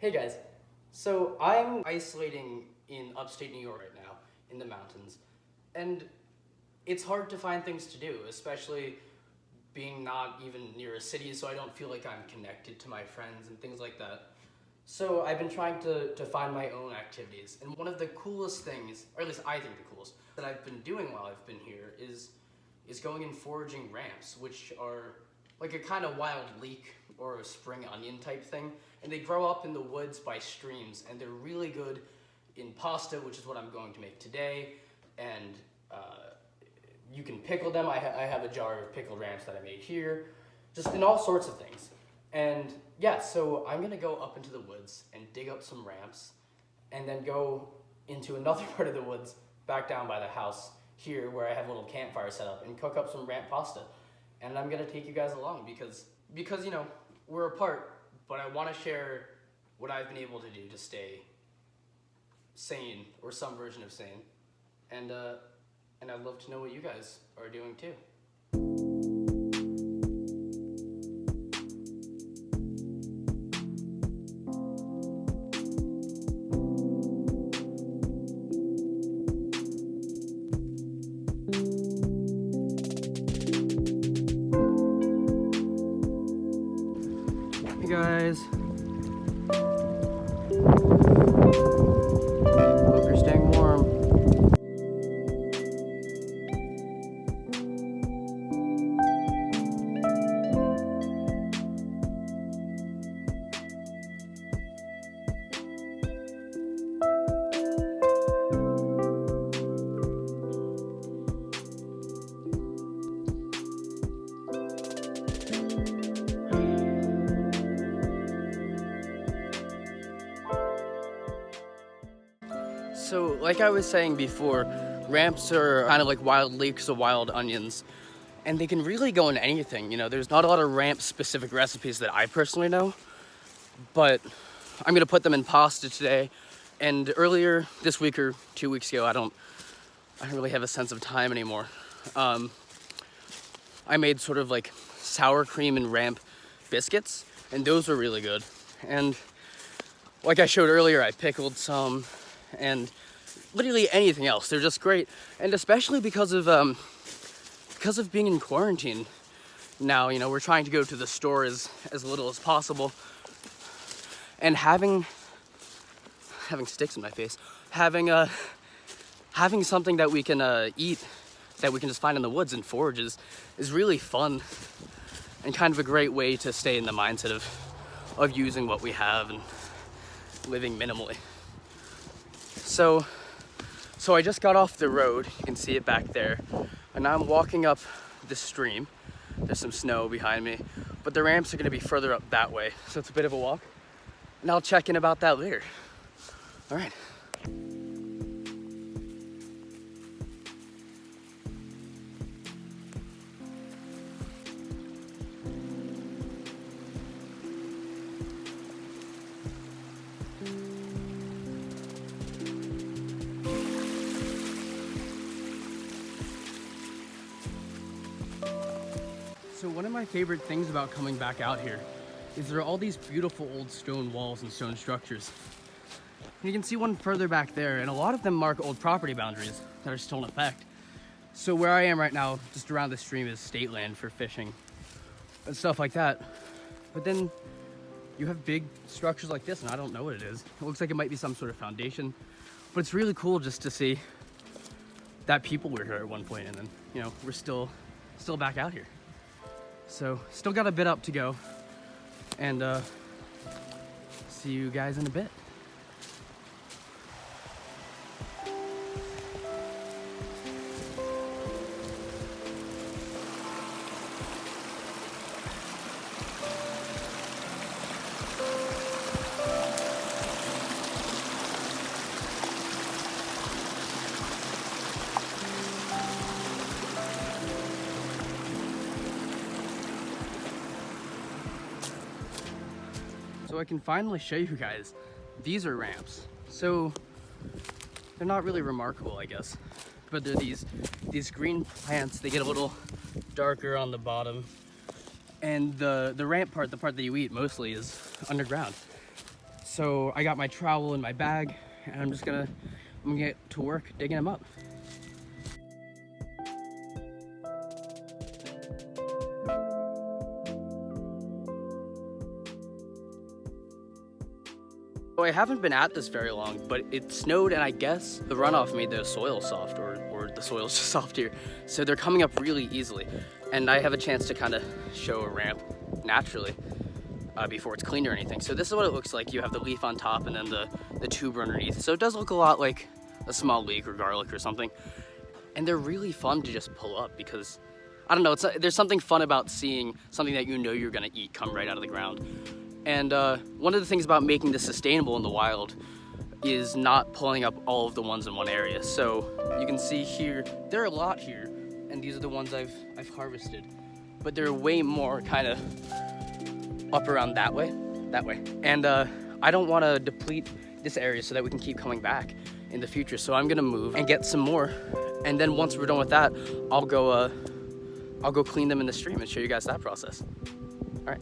Hey guys, so I'm isolating in upstate New York right now, in the mountains, and it's hard to find things to do, especially being not even near a city, so I don't feel like I'm connected to my friends and things like that. So I've been trying to find my own activities, and one of the coolest things, or at least I think the coolest, that I've been doing while I've been here is going and foraging ramps, which are like a kind of wild leek or a spring onion type thing, and they grow up in the woods by streams, and they're really good in pasta, which is what I'm going to make today, and you can pickle them. I have a jar of pickled ramps that I made here, just in all sorts of things. And yeah, so I'm gonna go up into the woods and dig up some ramps, and then go into another part of the woods back down by the house here where I have a little campfire set up and cook up some ramp pasta. And I'm gonna take you guys along because you know, we're apart, but I wanna share what I've been able to do to stay sane, or some version of sane. And I'd love to know what you guys are doing too. Hey guys. Hope you're staying warm. So, like I was saying before, ramps are kind of like wild leeks or wild onions, and they can really go in anything. You know, there's not a lot of ramp-specific recipes that I personally know, but I'm gonna put them in pasta today. And earlier this week or 2 weeks ago, I don't really have a sense of time anymore. I made sort of like sour cream and ramp biscuits, and those were really good. And like I showed earlier, I pickled some, and literally anything else. They're just great, and especially because of being in quarantine now. You know, we're trying to go to the store as little as possible, and having sticks in my face, having something that we can eat, that we can just find in the woods and forage is really fun, and kind of a great way to stay in the mindset of using what we have and living minimally. So I just got off the road, you can see it back there, and now I'm walking up the stream. There's some snow behind me, but the ramps are gonna be further up that way, so it's a bit of a walk, and I'll check in about that later. All right. So one of my favorite things about coming back out here is there are all these beautiful old stone walls and stone structures. And you can see one further back there, and a lot of them mark old property boundaries that are still in effect. So where I am right now, just around the stream, is state land for fishing and stuff like that. But then you have big structures like this, and I don't know what it is. It looks like it might be some sort of foundation, but it's really cool just to see that people were here at one point, and then, you know, we're still back out here. So still got a bit up to go, and see you guys in a bit. So I can finally show you guys, these are ramps. So they're not really remarkable, I guess, but they're these green plants. They get a little darker on the bottom, and the ramp part, the part that you eat mostly, is underground. So I got my trowel in my bag, and I'm gonna get to work digging them up. So I haven't been at this very long, but it snowed, and I guess the runoff made the soil soft, or the soil's just soft here. So they're coming up really easily. And I have a chance to kind of show a ramp naturally before it's cleaned or anything. So this is what it looks like. You have the leaf on top and then the tuber underneath. So it does look a lot like a small leek or garlic or something. And they're really fun to just pull up because, I don't know, there's something fun about seeing something that you know you're gonna eat come right out of the ground. And one of the things about making this sustainable in the wild is not pulling up all of the ones in one area. So you can see here, there are a lot here, and these are the ones I've harvested. But there are way more kind of up around that way. And I don't want to deplete this area so that we can keep coming back in the future. So I'm gonna move and get some more. And then once we're done with that, I'll go clean them in the stream and show you guys that process. All right.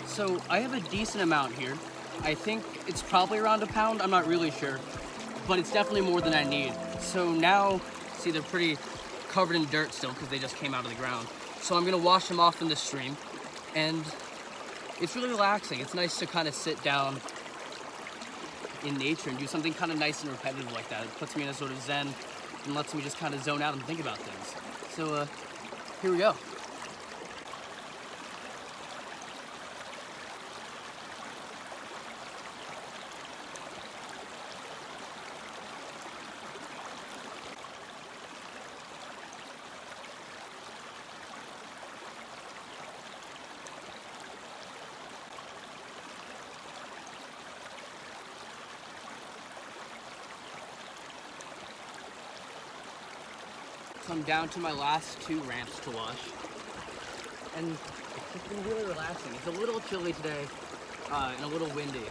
So I have a decent amount here. I think it's probably around a pound, I'm not really sure, but it's definitely more than I need. So now, see, they're pretty covered in dirt still because they just came out of the ground. So I'm gonna wash them off in the stream, and it's really relaxing. It's nice to kind of sit down in nature and do something kind of nice and repetitive like that. It puts me in a sort of zen and lets me just kind of zone out and think about things. So here we go. I'm down to my last 2 ramps to wash, and it's just been really relaxing. It's a little chilly today and a little windy,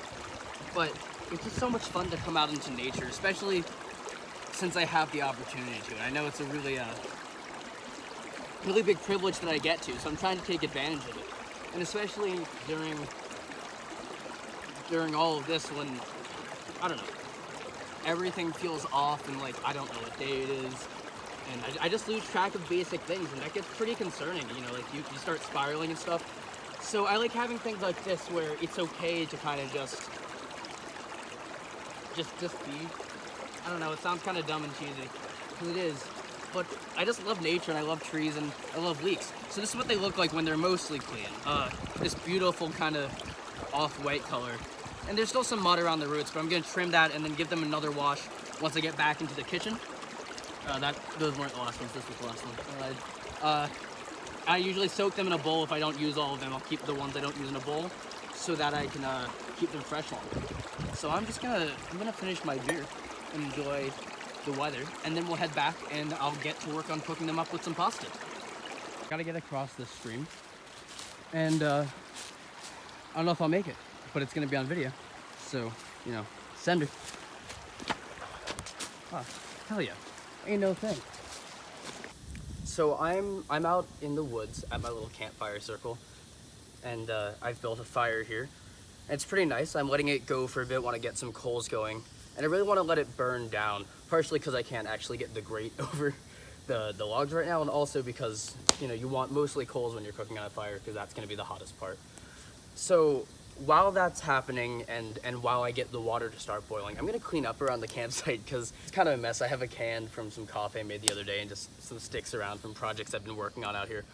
but it's just so much fun to come out into nature, especially since I have the opportunity to. And I know it's a really big privilege that I get to, so I'm trying to take advantage of it. And especially during all of this, when, I don't know, everything feels off and like I don't know what day it is. And I just lose track of basic things, and that gets pretty concerning, you know, like you start spiraling and stuff. So I like having things like this where it's okay to kind of just be. I don't know, it sounds kind of dumb and cheesy, because it is, but I just love nature and I love trees and I love leeks. So this is what they look like when they're mostly clean. This beautiful kind of off-white color. And there's still some mud around the roots, but I'm gonna trim that and then give them another wash once I get back into the kitchen. Those weren't the last ones, this was the last one. I usually soak them in a bowl. If I don't use all of them, I'll keep the ones I don't use in a bowl so that I can keep them fresh longer. So I'm gonna finish my beer and enjoy the weather, and then we'll head back and I'll get to work on cooking them up with some pasta. Gotta get across this stream, and I don't know if I'll make it, but it's gonna be on video. So, you know, send her. Oh, hell yeah. Ain't no thing. So I'm out in the woods at my little campfire circle, and I've built a fire here. And it's pretty nice. I'm letting it go for a bit, want to get some coals going, and I really want to let it burn down, partially because I can't actually get the grate over the logs right now, and also because, you know, you want mostly coals when you're cooking on a fire because that's going to be the hottest part. So while that's happening and while I get the water to start boiling, I'm gonna clean up around the campsite because it's kind of a mess. I have a can from some coffee I made the other day and just some sticks around from projects I've been working on out here.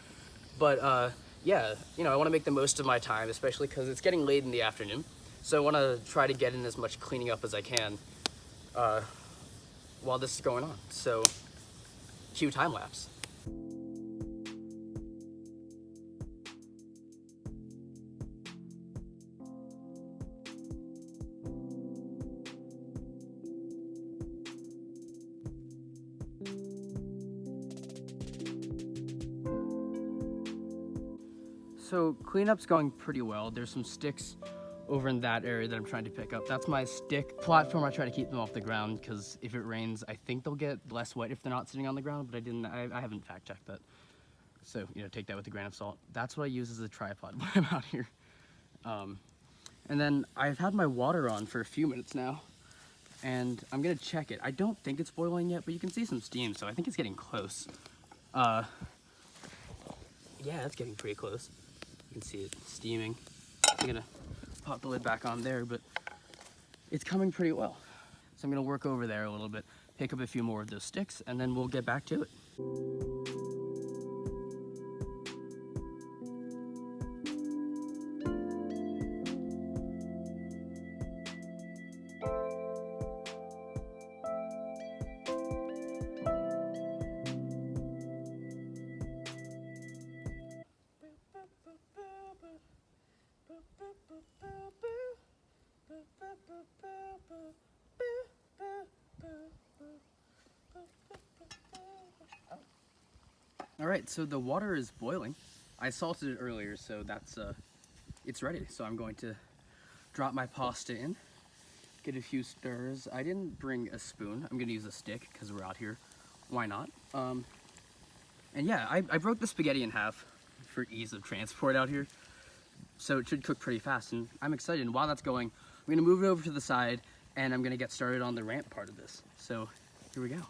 But yeah, you know, I want to make the most of my time, especially because it's getting late in the afternoon. So I want to try to get in as much cleaning up as I can while this is going on. So cue time lapse. So cleanup's going pretty well. There's some sticks over in that area that I'm trying to pick up. That's my stick platform. I try to keep them off the ground because if it rains, I think they'll get less wet if they're not sitting on the ground, but I haven't fact checked that. So, you know, take that with a grain of salt. That's what I use as a tripod when I'm out here. And then I've had my water on for a few minutes now, and I'm gonna check it. I don't think it's boiling yet, but you can see some steam, so I think it's getting close. Yeah, it's getting pretty close. You can see it steaming. I'm gonna pop the lid back on there, but it's coming pretty well. So I'm gonna work over there a little bit, pick up a few more of those sticks, and then we'll get back to it. All right, so the water is boiling. I salted it earlier, so that's it's ready. So I'm going to drop my pasta in, get a few stirs. I didn't bring a spoon. I'm gonna use a stick because we're out here. Why not? And yeah, I broke the spaghetti in half for ease of transport out here, so it should cook pretty fast. And I'm excited. And while that's going, I'm gonna move it over to the side, and I'm gonna get started on the ramp part of this. So here we go.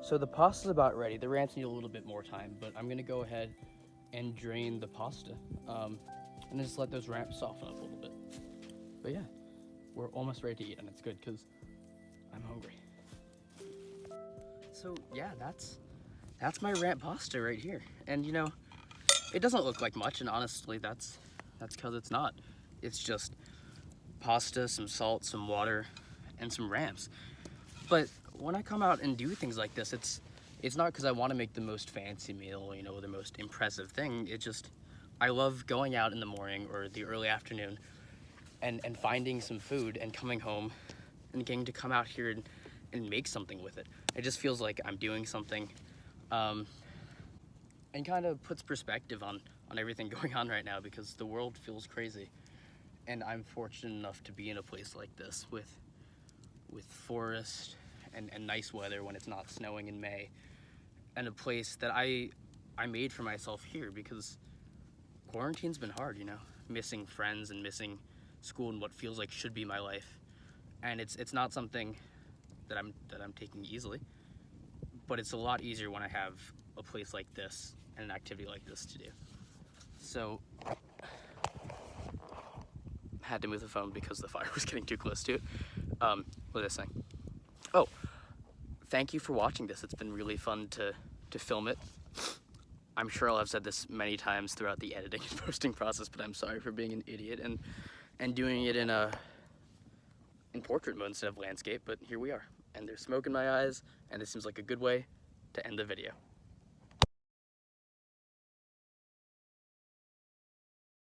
So the pasta's about ready. The ramps need a little bit more time, but I'm gonna go ahead and drain the pasta and just let those ramps soften up a little bit. But yeah, we're almost ready to eat, and it's good because I'm hungry. So yeah, that's my ramp pasta right here. And you know, it doesn't look like much, and honestly, that's because it's not. It's just pasta, some salt, some water, and some ramps. But when I come out and do things like this, it's not because I want to make the most fancy meal, you know, the most impressive thing. It just, I love going out in the morning or the early afternoon and finding some food and coming home and getting to come out here and make something with it. It just feels like I'm doing something, and kind of puts perspective on everything going on right now, because the world feels crazy. And I'm fortunate enough to be in a place like this with forest and nice weather when it's not snowing in May, and a place that I made for myself here, because quarantine's been hard, you know, missing friends and missing school and what feels like should be my life. And it's not something that I'm taking easily, but it's a lot easier when I have a place like this and an activity like this to do. So had to move the phone because the fire was getting too close to it. What was I saying? Oh, thank you for watching this. It's been really fun to film it. I'm sure I'll have said this many times throughout the editing and posting process, but I'm sorry for being an idiot and doing it in portrait mode instead of landscape, but here we are. And there's smoke in my eyes, and this seems like a good way to end the video.